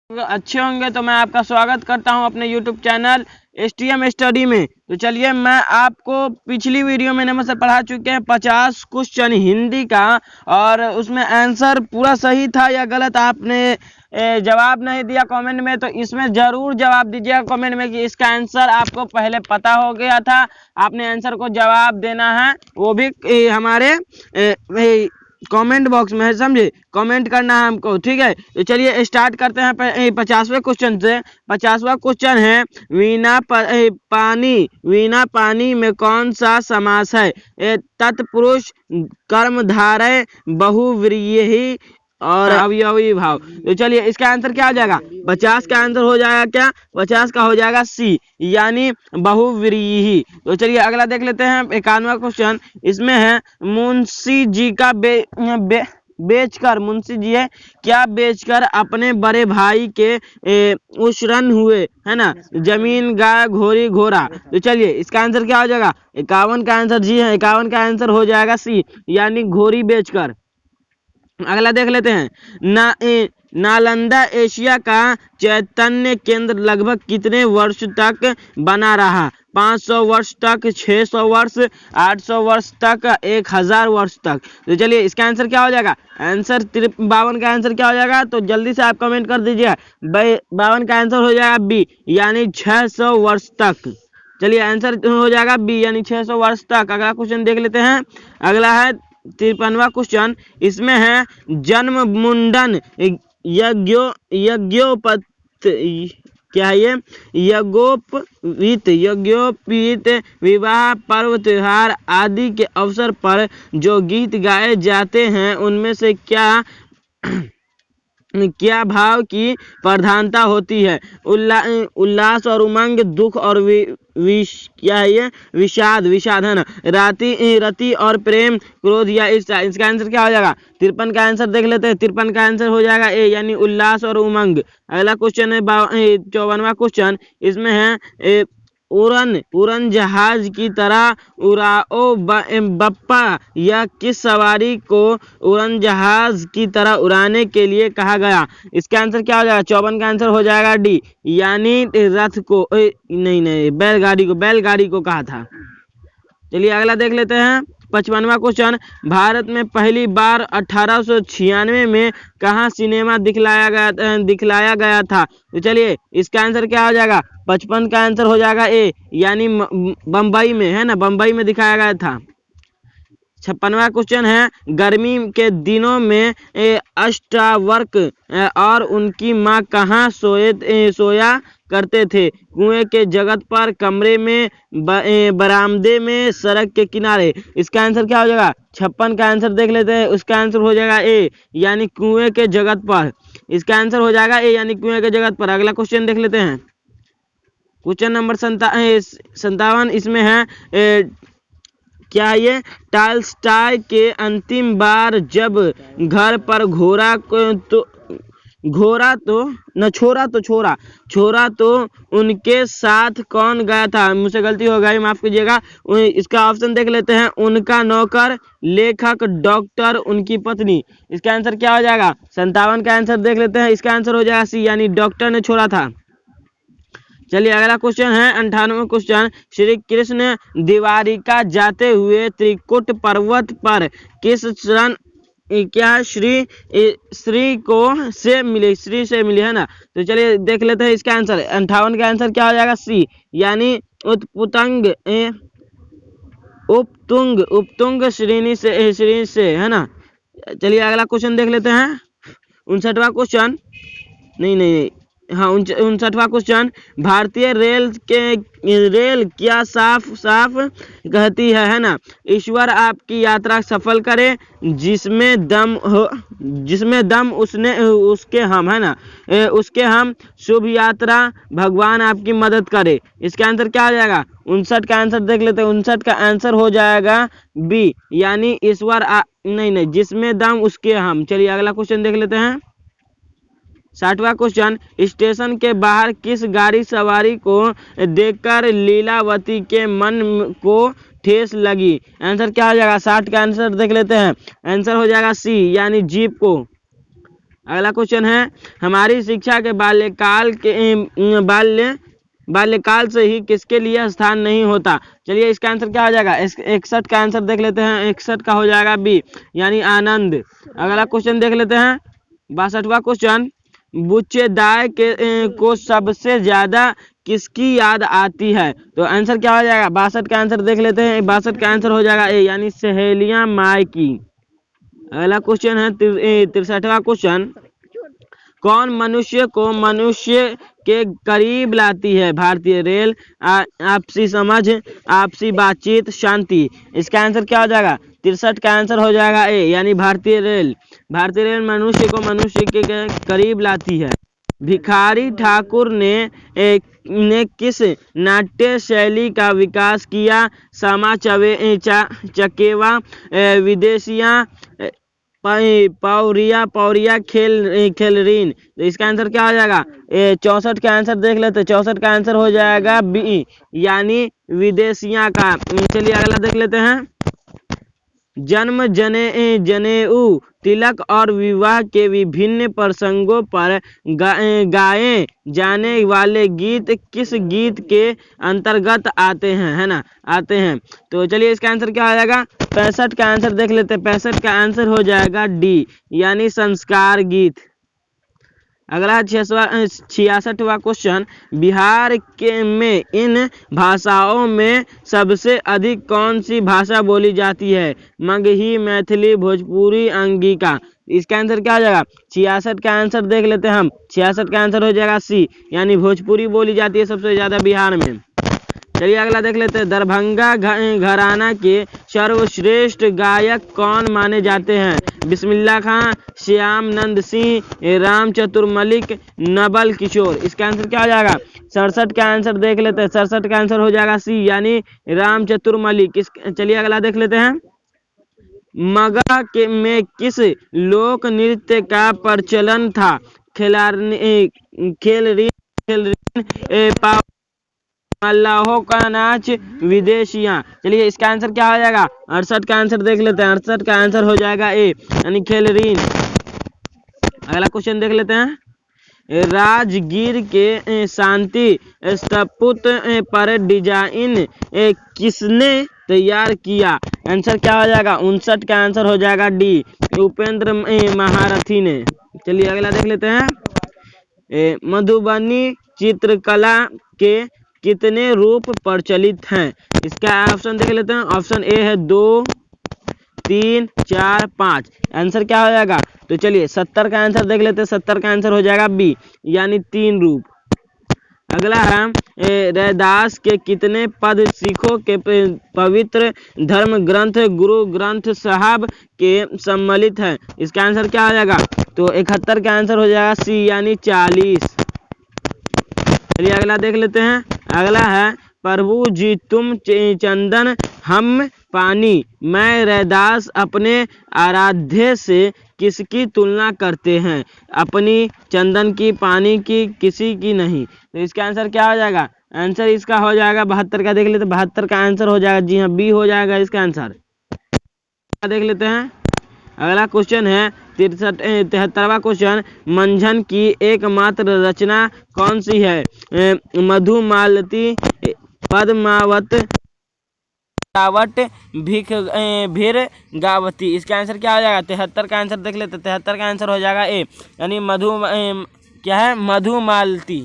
अच्छे होंगे तो मैं आपका स्वागत करता हूं अपने YouTube चैनल STM स्टडी में। तो चलिए, मैं आपको पिछली वीडियो में नंबर से पढ़ा चुके हैं 50 क्वेश्चन हिंदी का, और उसमें आंसर पूरा सही था या गलत आपने जवाब नहीं दिया कमेंट में, तो इसमें ज़रूर जवाब दीजिएगा कमेंट में कि इसका आंसर आपको पहले पता हो गया था, आपने आंसर को जवाब देना है, वो भी हमारे कमेंट बॉक्स में है, समझे, कमेंट करना है हमको, ठीक है। तो चलिए स्टार्ट करते हैं 50वें क्वेश्चन से। 50वां क्वेश्चन है, वीणा पानी में कौन सा समास है? तत्पुरुष, कर्मधारय, बहुव्रीहि और अवयवी भाव। तो चलिए इसका आंसर क्या हो जाएगा? 50 का आंसर हो जाएगा क्या? 50 का हो जाएगा सी, यानी बहुव्रीहि। तो चलिए अगला देख लेते हैं 51वां क्वेश्चन। इसमें है, मुंशी जी का बेचकर, मुंशी जी है क्या बेचकर अपने बड़े भाई के उशरन हुए, है ना, जमीन, गाय, घोड़ी, घोड़ा। तो चलिए इसका आंसर क्या हो जाएगा? 51 का आंसर जी है, 51 का आंसर हो जाएगा सी, यानी घोड़ी बेचकर। अगला देख लेते हैं, नालंदा एशिया का चैतन्य केंद्र लगभग कितने वर्ष तक बना रहा? 500 वर्ष तक, 600 वर्ष, 800 वर्ष तक, 1000 वर्ष तक। तो चलिए इसका आंसर क्या हो जाएगा? आंसर 52 का आंसर क्या हो जाएगा? तो जल्दी से आप कमेंट कर दीजिए। 52 का आंसर हो जाएगा बी, यानी 600 वर्ष तक। चलिए आंसर हो जाएगा बी, यानी 600 वर्ष तक। अगला क्वेश्चन देख लेते हैं। अगला है 53वां क्वेश्चन। इसमें है, जन्म, मुंडन, यज्ञोपत क्या है ये? यज्ञोपवीत, विवाह, पर्व, त्योहार आदि के अवसर पर जो गीत गाए जाते हैं उनमें से क्या भाव की प्रधानता होती है? उल्लास और उमंग, दुख और क्या है ये? विषाद, है ना, रति और प्रेम, क्रोध या ईर्ष्या। इसका आंसर क्या हो जाएगा? 53 का आंसर देख लेते हैं। 53 का आंसर हो जाएगा ए, यानी उल्लास और उमंग। अगला क्वेश्चन है 54वां क्वेश्चन। इसमें है, उड़न जहाज की तरह उड़ाओ बप्पा, यह किस सवारी को उड़न जहाज की तरह उड़ाने के लिए कहा गया? इसका आंसर क्या हो जाएगा? 54 का आंसर हो जाएगा डी, यानी रथ को, नहीं, बैलगाड़ी को कहा था। चलिए अगला देख लेते हैं 55वां क्वेश्चन। भारत में पहली बार 1896 में कहाँ सिनेमा दिखलाया गया था? तो चलिए इसका आंसर क्या हो जाएगा? 55 का आंसर हो जाएगा ए, यानी बम्बई में, है ना, बम्बई में दिखाया गया था। 56वां क्वेश्चन है, गर्मी के दिनों में अष्टावक्र और उनकी माँ कहाँ सोया करते थे? कुएं के जगत पर, कमरे में, बरामदे में, सड़क के किनारे। इसका आंसर क्या हो जाएगा? 56 का आंसर देख लेते हैं। उसका आंसर हो जाएगा ए, यानी कुएं के जगत पर। इसका आंसर हो जाएगा ए, यानी कुएं के जगत पर। अगला क्वेश्चन देख लेते हैं, क्वेश्चन नंबर 57। इसमें है, क्या ये? टॉल्स्टॉय के अंतिम बार जब घर पर छोरा तो उनके साथ कौन गया था? मुझसे गलती हो गई, माफ कीजिएगा। इसका ऑप्शन देख लेते हैं। उनका नौकर, लेखक, डॉक्टर, उनकी पत्नी। इसका आंसर क्या हो जाएगा? 57 का आंसर देख लेते हैं। इसका आंसर हो जाएगा सी, यानी डॉक्टर ने छोड़ा था। चलिए अगला क्वेश्चन है 58वां क्वेश्चन। श्री कृष्ण द्वारिका जाते हुए त्रिकुट पर्वत पर किस क्षण क्या श्री से मिले, है ना? तो चलिए देख लेते हैं इसका आंसर। 58 का आंसर क्या हो जाएगा? सी, यानी उपतुंग श्रेणी से, है ना। चलिए अगला क्वेश्चन देख लेते हैं 59वां क्वेश्चन। नहीं, हाँ, 59वां क्वेश्चन। भारतीय रेल क्या साफ कहती है ना? ईश्वर आपकी यात्रा सफल करे, जिसमें दम उसके हम, है ना, उसके हम, शुभ यात्रा, भगवान आपकी मदद करे। इसका आंसर क्या हो जाएगा? 59 का आंसर देख लेते हैं। 59 का आंसर हो जाएगा बी, यानी ईश्वर नहीं, जिसमें दम उसके हम। चलिए अगला क्वेश्चन देख लेते हैं 60वां क्वेश्चन। स्टेशन के बाहर किस गाड़ी सवारी को देखकर लीलावती के मन को ठेस लगी? आंसर क्या हो जाएगा? 60 का आंसर देख लेते हैं। आंसर हो जाएगा सी, यानी जीप को। अगला क्वेश्चन है, हमारी शिक्षा के बाल्यकाल से ही किसके लिए स्थान नहीं होता। चलिए इसका आंसर क्या हो जाएगा, 61 का आंसर देख लेते हैं। 61 का हो जाएगा बी, यानी आनंद। अगला क्वेश्चन देख लेते हैं, 62वां क्वेश्चन, बुच्चेदाय को सबसे ज्यादा किसकी याद आती है। तो आंसर क्या हो जाएगा, 62 का आंसर देख लेते हैं। 62 का आंसर हो जाएगा ए, यानी सहेलियां माय की। अगला क्वेश्चन है 63वां क्वेश्चन, कौन मनुष्य को मनुष्य के करीब लाती है। भारतीय रेल, आपसी समझ, आपसी बातचीत, शांति। इसका आंसर क्या हो जाएगा, 63 का आंसर हो जाएगा ए, यानी भारतीय रेल। भारतीय रेल मनुष्य को मनुष्य के करीब लाती है। भिखारी ठाकुर ने किस नाट्य शैली का विकास किया। सामा चकेवा, विदेशियां, पौरिया खेलरीन। तो इसका आंसर क्या हो जाएगा, 64 का आंसर देख लेते हैं। 64 का आंसर हो जाएगा बी, यानी विदेशियां का। चलिए अगला देख लेते हैं, जन्म, जनेऊ, तिलक और विवाह के विभिन्न प्रसंगों पर गाए जाने वाले गीत किस गीत के अंतर्गत आते हैं, है ना, आते हैं। तो चलिए इसका आंसर क्या हो जाएगा, 65 का आंसर देख लेते हैं। 65 का आंसर हो जाएगा डी, यानी संस्कार गीत। अगला 66वां क्वेश्चन, बिहार में इन भाषाओं में सबसे अधिक कौन सी भाषा बोली जाती है। मगही, मैथिली, भोजपुरी, अंगिका। इसका आंसर क्या हो जाएगा, 66 का आंसर देख लेते हैं हम। 66 का आंसर हो जाएगा सी, यानी भोजपुरी बोली जाती है सबसे ज्यादा बिहार में। चलिए अगला देख लेते हैं, दरभंगा घराना के सर्वश्रेष्ठ गायक कौन माने जाते हैं। बिस्मिल्लाह खां, श्याम नंद सिंह, राम चतुर मलिक, नवल किशोर। इसका आंसर क्या हो जाएगा, 67 का आंसर देख लेते हैं। 67 का आंसर हो जाएगा सी, यानी राम चतुर मलिक। चलिए अगला देख लेते हैं, मगध में किस लोक नृत्य का प्रचलन था। मल्लाहों का नाच, विदेशियां। चलिए इसका आंसर क्या हो जाएगा, 68 का आंसर देख लेते हैं। 68 का आंसर हो जाएगा ए, यानी खेलरीन। अगला क्वेश्चन देख लेते हैं, राजगीर के शांति स्तूप पर डिजाइन किसने तैयार किया। आंसर क्या हो जाएगा, 59 का आंसर हो जाएगा डी, उपेंद्र महारथी ने। चलिए अगला देख लेते हैं, मधुबनी चित्रकला के कितने रूप प्रचलित हैं। इसका ऑप्शन देख लेते हैं। ऑप्शन ए है 2, 3, 4, 5। आंसर क्या हो जाएगा, तो चलिए 70 का आंसर देख लेते हैं। 70 का आंसर हो जाएगा बी, यानी 3 रूप। अगला है, रैदास के कितने पद सिखों के पवित्र धर्म ग्रंथ गुरु ग्रंथ साहब के सम्मिलित है। इसका आंसर क्या हो जाएगा, तो 71 का आंसर हो जाएगा सी, यानी 40। चलिए अगला देख लेते हैं। अगला है, प्रभु जी तुम चंदन हम पानी, मैं रैदास अपने आराध्य से किसकी तुलना करते हैं। अपनी, चंदन की, पानी की, किसी की नहीं। तो इसका आंसर क्या हो जाएगा, आंसर इसका हो जाएगा 72 का। देख लेते हैं, 72 का आंसर हो जाएगा, जी हाँ बी हो जाएगा इसका आंसर। देख लेते हैं, अगला क्वेश्चन है 73वां क्वेश्चन, मंझन की एकमात्र रचना कौन सी है। मधुमालती, पद्मावत, भीर गावती। इसका आंसर क्या हो जाएगा, 73 का आंसर देख लेते। 73 का आंसर हो जाएगा ए, यानी क्या है, मधुमालती।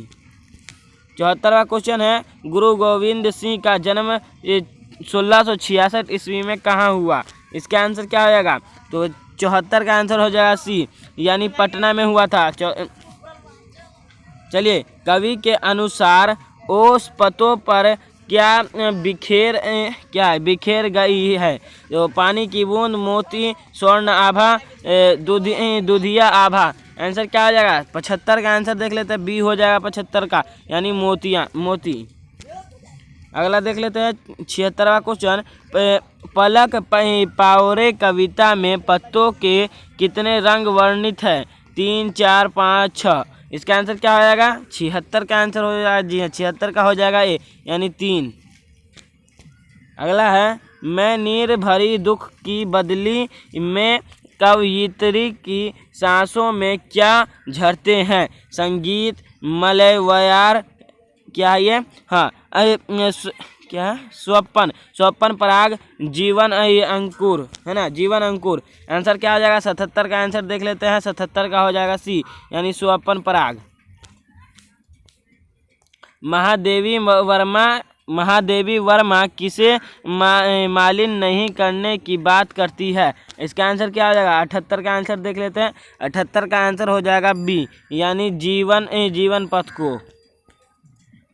74वां क्वेश्चन है, गुरु गोविंद सिंह का जन्म 1666 ईस्वी में कहाँ हुआ। इसका आंसर क्या हो जाएगा, तो 74 का आंसर हो जाएगा सी, यानी पटना में हुआ था। चलिए, कवि के अनुसार ओस पतों पर क्या बिखेर गई है। तो पानी की बूंद, मोती, स्वर्ण आभा, दूधिया आभा। आंसर क्या हो जाएगा, 75 का आंसर देख लेते हैं। बी हो जाएगा 75 का, यानी मोती। अगला देख लेते हैं 76वां क्वेश्चन, पलक पावरे कविता में पत्तों के कितने रंग वर्णित है। 3, 4, 5, 6। इसका आंसर क्या हो जाएगा, 76 का आंसर हो जाएगा, जी हाँ 76 का हो जाएगा ए, यानी 3। अगला है, मैं नीर भरी दुख की बदली में कवयित्री की सांसों में क्या झरते हैं? संगीत, मलयवयार, क्या है ये? हाँ क्या है? स्वपन पराग, जीवन अंकुर, है ना, जीवन अंकुर। आंसर क्या हो जाएगा? 77 का आंसर देख लेते हैं। 77 का हो जाएगा सी, यानी स्वपन पराग। महादेवी वर्मा किसे मालिन नहीं करने की बात करती है? इसका आंसर क्या हो जाएगा? 78 का आंसर देख लेते हैं। 78 का आंसर हो जाएगा बी, यानी जीवन पथ को।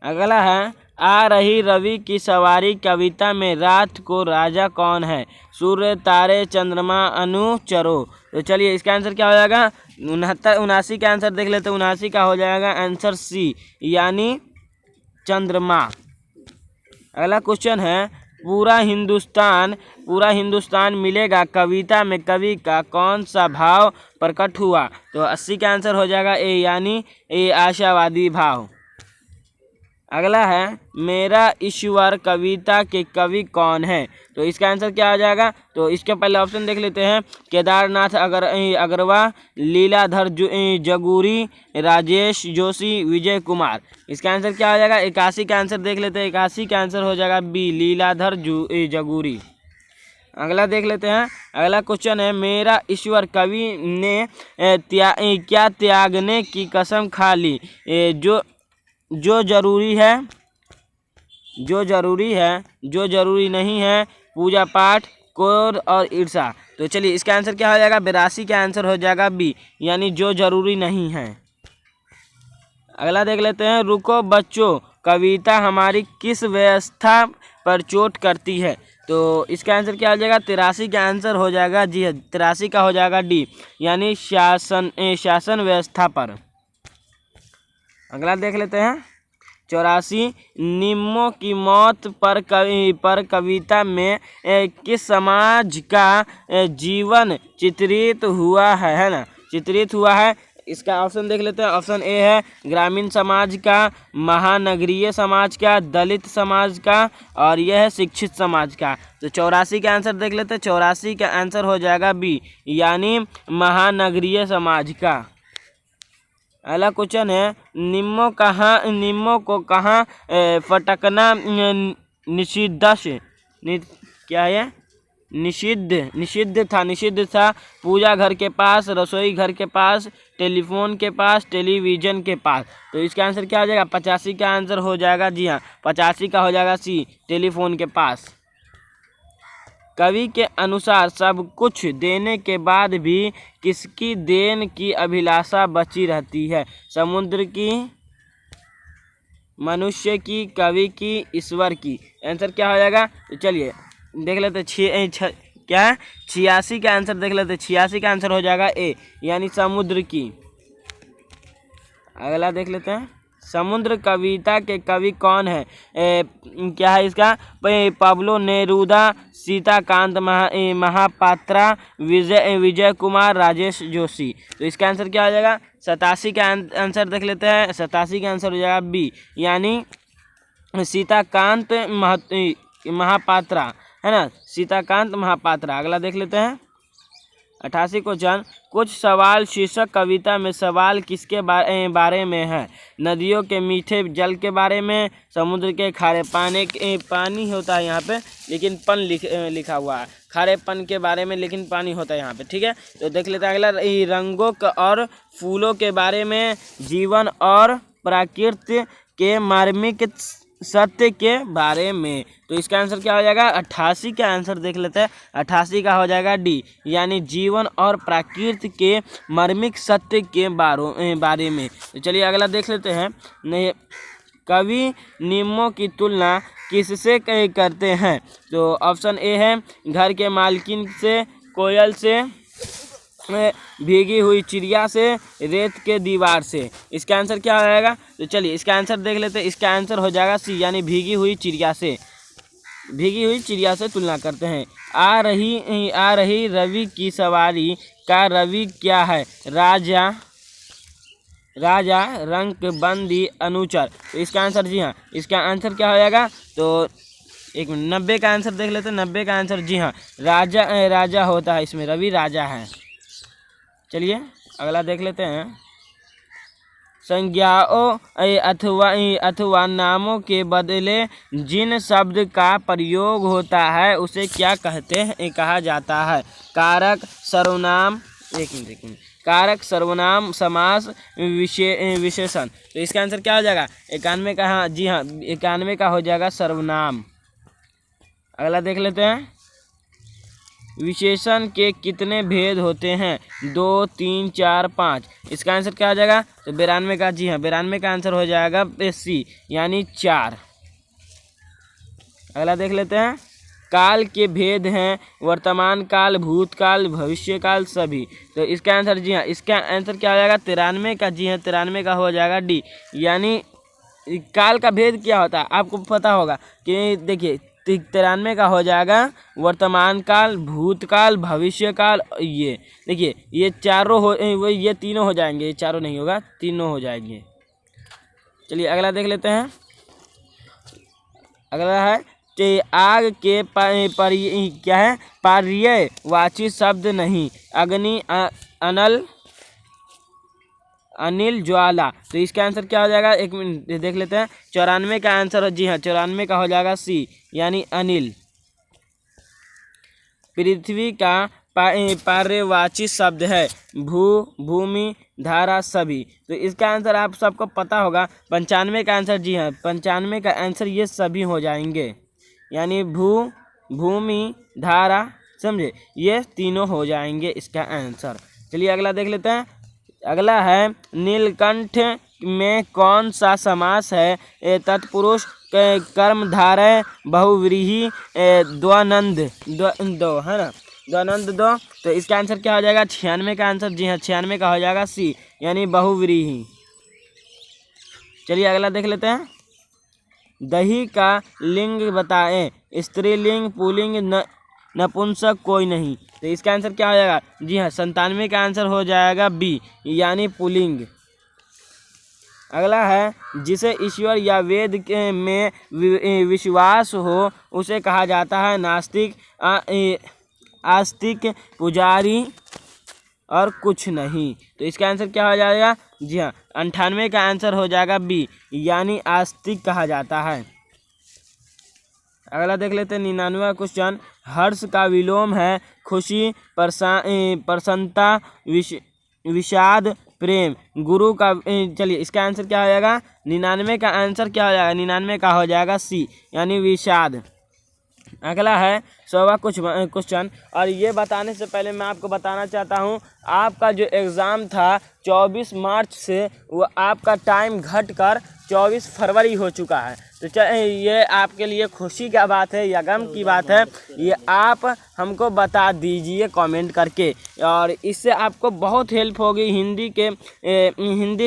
अगला है, आ रही रवि की सवारी कविता में रात को राजा कौन है? सूर्य, तारे, चंद्रमा, अनुचरो। तो चलिए इसका आंसर क्या हो जाएगा? 79 का आंसर देख लेते हैं। 79 का हो जाएगा आंसर सी, यानी चंद्रमा। अगला क्वेश्चन है, पूरा हिंदुस्तान मिलेगा कविता में कवि का कौन सा भाव प्रकट हुआ? तो 80 का आंसर हो जाएगा ए, यानी ए आशावादी भाव। अगला है, मेरा ईश्वर कविता के कवि कौन है? तो इसका आंसर क्या आ जाएगा? तो इसके पहले ऑप्शन देख लेते हैं। केदारनाथ अग्रवाल, लीलाधर जगूरी, राजेश जोशी, विजय कुमार। इसका आंसर क्या हो जाएगा? 81 का आंसर देख लेते हैं। 81 का आंसर हो जाएगा बी, लीलाधर जगूरी। अगला देख लेते हैं। अगला क्वेश्चन है, मेरा ईश्वर कवि ने क्या त्यागने की कसम खा ली? जो जरूरी नहीं है, पूजा पाठ, क्रोध और ईर्ष्या। तो चलिए इसका आंसर क्या हो जाएगा? 82 का आंसर हो जाएगा बी, यानी जो जरूरी नहीं है। अगला देख लेते हैं, रुको बच्चों कविता हमारी किस व्यवस्था पर चोट करती है? तो इसका आंसर क्या हो जाएगा? 83 का आंसर हो जाएगा जी, 83 का हो जाएगा डी, यानी शासन व्यवस्था पर। अगला देख लेते हैं, 84, निम्मो की मौत पर कविता में किस समाज का जीवन चित्रित हुआ है ना, चित्रित हुआ है? इसका ऑप्शन देख लेते हैं। ऑप्शन ए है ग्रामीण समाज का, महानगरीय समाज का, दलित समाज का, और यह है शिक्षित समाज का। तो 84 का आंसर देख लेते हैं। 84 का आंसर हो जाएगा बी, यानी महानगरीय समाज का। अगला क्वेश्चन है, निम्मो को कहाँ फटकना क्या है? निषिद्ध था। पूजा घर के पास, रसोई घर के पास, टेलीफोन के पास, टेलीविजन के पास। तो इसका आंसर क्या हो जाएगा? 85 का आंसर हो जाएगा जी हाँ, 85 का हो जाएगा सी, टेलीफोन के पास। कवि के अनुसार सब कुछ देने के बाद भी किसकी देन की अभिलाषा बची रहती है? समुद्र की, मनुष्य की, कवि की, ईश्वर की। आंसर क्या हो जाएगा? तो चलिए देख लेते क्या है? 86 का आंसर देख लेते। 86 का आंसर हो जाएगा ए, यानी समुद्र की। अगला देख लेते हैं, समुद्र कविता के कवि कौन है? क्या है इसका? Pablo Neruda, Sitakant Mohapatra, Vijay Kumar, Rajesh Joshi. तो इसका आंसर क्या हो जाएगा? 87 का आंसर देख लेते हैं। 87 का आंसर हो जाएगा बी, यानी सीताकांत महापात्रा, है ना, सीताकांत महापात्रा। अगला देख लेते हैं, 88 क्वेश्चन, कुछ सवाल शीर्षक कविता में सवाल किसके बारे में है? नदियों के मीठे जल के बारे में, समुद्र के खारे पानी होता है यहाँ पे, लेकिन पन लिखा हुआ है, खारेपन के बारे में, लेकिन पानी होता है यहाँ पे, ठीक है। तो देख लेते हैं अगला, रंगों और फूलों के बारे में, जीवन और प्रकृति के मार्मिक सत्य के बारे में। तो इसका आंसर क्या हो जाएगा? 88 का आंसर देख लेते हैं। 88 का हो जाएगा डी, यानी जीवन और प्रकृति के मार्मिक सत्य के बारे में। तो चलिए अगला देख लेते हैं, कवि निम्मों की तुलना किससे करते हैं? तो ऑप्शन ए है घर के मालकिन से, कोयल से, भीगी हुई चिड़िया से, रेत के दीवार से। इसका आंसर क्या हो जाएगा? तो चलिए इसका आंसर देख लेते हैं। इसका आंसर हो जाएगा सी, यानी भीगी हुई चिड़िया से तुलना करते हैं। आ रही रवि की सवारी का रवि क्या है? राजा, रंग बंदी, अनुचर। तो इसका आंसर जी हाँ, इसका आंसर क्या हो जाएगा? तो 90 का आंसर देख लेते हैं। 90 का आंसर जी हाँ, राजा होता है, इसमें रवि राजा है। चलिए अगला देख लेते हैं। संज्ञाओं अथवा नामों के बदले जिन शब्द का प्रयोग होता है उसे क्या कहा जाता है? कारक, सर्वनाम, एक मिनट, कारक, सर्वनाम, समास, विशेषण। तो इसका आंसर क्या हो जाएगा? 91 का, हाँ जी हाँ 91 का हो जाएगा सर्वनाम। अगला देख लेते हैं। विशेषण के कितने भेद होते हैं? 2, 3, 4, 5। इसका आंसर क्या हो जाएगा? तो 92 का, जी हाँ 92 का आंसर हो जाएगा सी, यानी 4। अगला देख लेते हैं। काल के भेद हैं वर्तमान काल, भूतकाल, भविष्य काल, सभी। तो इसका आंसर, जी हाँ इसका आंसर क्या हो जाएगा? 93 का, जी हाँ 93 का हो जाएगा डी, यानी काल का भेद क्या होता है आपको पता होगा कि देखिए 93 का हो जाएगा वर्तमान काल, भूतकाल, भविष्य काल। ये देखिए ये चारों हो, ये तीनों हो जाएंगे, ये चारों नहीं होगा, तीनों हो जाएंगे। चलिए अगला देख लेते हैं। अगला है आग के क्या है? पर्यायवाची शब्द नहीं। अग्नि, अनल, अनिल, ज्वाला। तो इसका आंसर क्या हो जाएगा? एक मिनट देख लेते हैं। 94 का आंसर, जी हाँ 94 का हो जाएगा सी, यानी अनिल। पृथ्वी का पर्यायवाची शब्द है भू, भूमि, धारा, सभी। तो इसका आंसर आप सबको पता होगा। 95 का आंसर, जी हाँ 95 का आंसर ये सभी हो जाएंगे, यानी भू, भूमि, धारा, समझे, ये तीनों हो जाएंगे इसका आंसर। चलिए अगला देख लेते हैं। अगला है नीलकंठ में कौन सा समास है? तत्पुरुष, कर्मधारय, बहुव्रीहि, द्वंद्व, दो है ना, द्वंद्व दो। तो इसका आंसर क्या हो जाएगा? 96 का आंसर, जी हाँ 96 का हो जाएगा सी, यानी बहुव्रीहि। चलिए अगला देख लेते हैं। दही का लिंग बताएं। स्त्रीलिंग, पुल्लिंग, नपुंसक, कोई नहीं। तो इसका आंसर क्या हो जाएगा? जी हाँ 97 का आंसर हो जाएगा बी, यानी पुल्लिंग। अगला है जिसे ईश्वर या वेद में विश्वास हो उसे कहा जाता है नास्तिक, आस्तिक, पुजारी और कुछ नहीं। तो इसका आंसर क्या हो जाएगा? जी हाँ 98 का आंसर हो जाएगा बी, यानी आस्तिक कहा जाता है। अगला देख लेते हैं 99वां क्वेश्चन। हर्ष का विलोम है खुशी, प्रसन्नता, विषाद, प्रेम। गुरु का, चलिए इसका आंसर क्या हो जाएगा? 99 का आंसर क्या हो जाएगा? 99 का हो जाएगा सी, यानी विषाद। अगला है 100वां क्वेश्चन, और ये बताने से पहले मैं आपको बताना चाहता हूँ आपका जो एग्ज़ाम था 24 मार्च से वो आपका टाइम घटकर 24 फरवरी हो चुका है। तो ये आपके लिए खुशी का बात है या गम की बात है, ये आप हमको बता दीजिए कमेंट करके, और इससे आपको बहुत हेल्प होगी हिंदी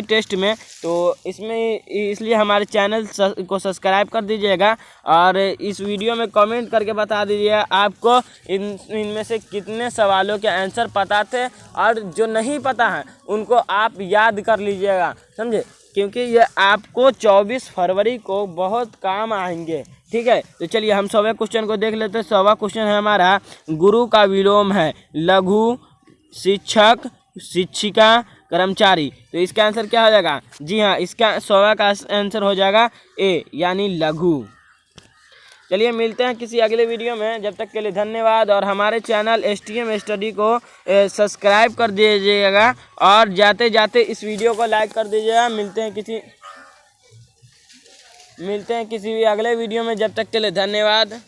टेस्ट में। तो इसलिए हमारे चैनल को सब्सक्राइब कर दीजिएगा, और इस वीडियो में कमेंट करके बता दीजिएगा आपको इनमें से कितने सवालों के आंसर पता थे, और जो नहीं पता है उनको आप याद कर लीजिएगा, समझे, क्योंकि ये आपको 24 फरवरी को बहुत काम आएंगे। ठीक है, तो चलिए हम 100वें क्वेश्चन को देख लेते हैं। 100वां क्वेश्चन है हमारा, गुरु का विलोम है लघु, शिक्षक, शिक्षिका, कर्मचारी। तो इसका आंसर क्या हो जाएगा? जी हाँ इसका 100वां का आंसर हो जाएगा ए, यानी लघु। चलिए मिलते हैं किसी अगले वीडियो में, जब तक के लिए धन्यवाद। और हमारे चैनल STM स्टडी को सब्सक्राइब कर दीजिएगा, और जाते जाते इस वीडियो को लाइक कर दीजिएगा। मिलते हैं किसी भी अगले वीडियो में, जब तक के लिए धन्यवाद।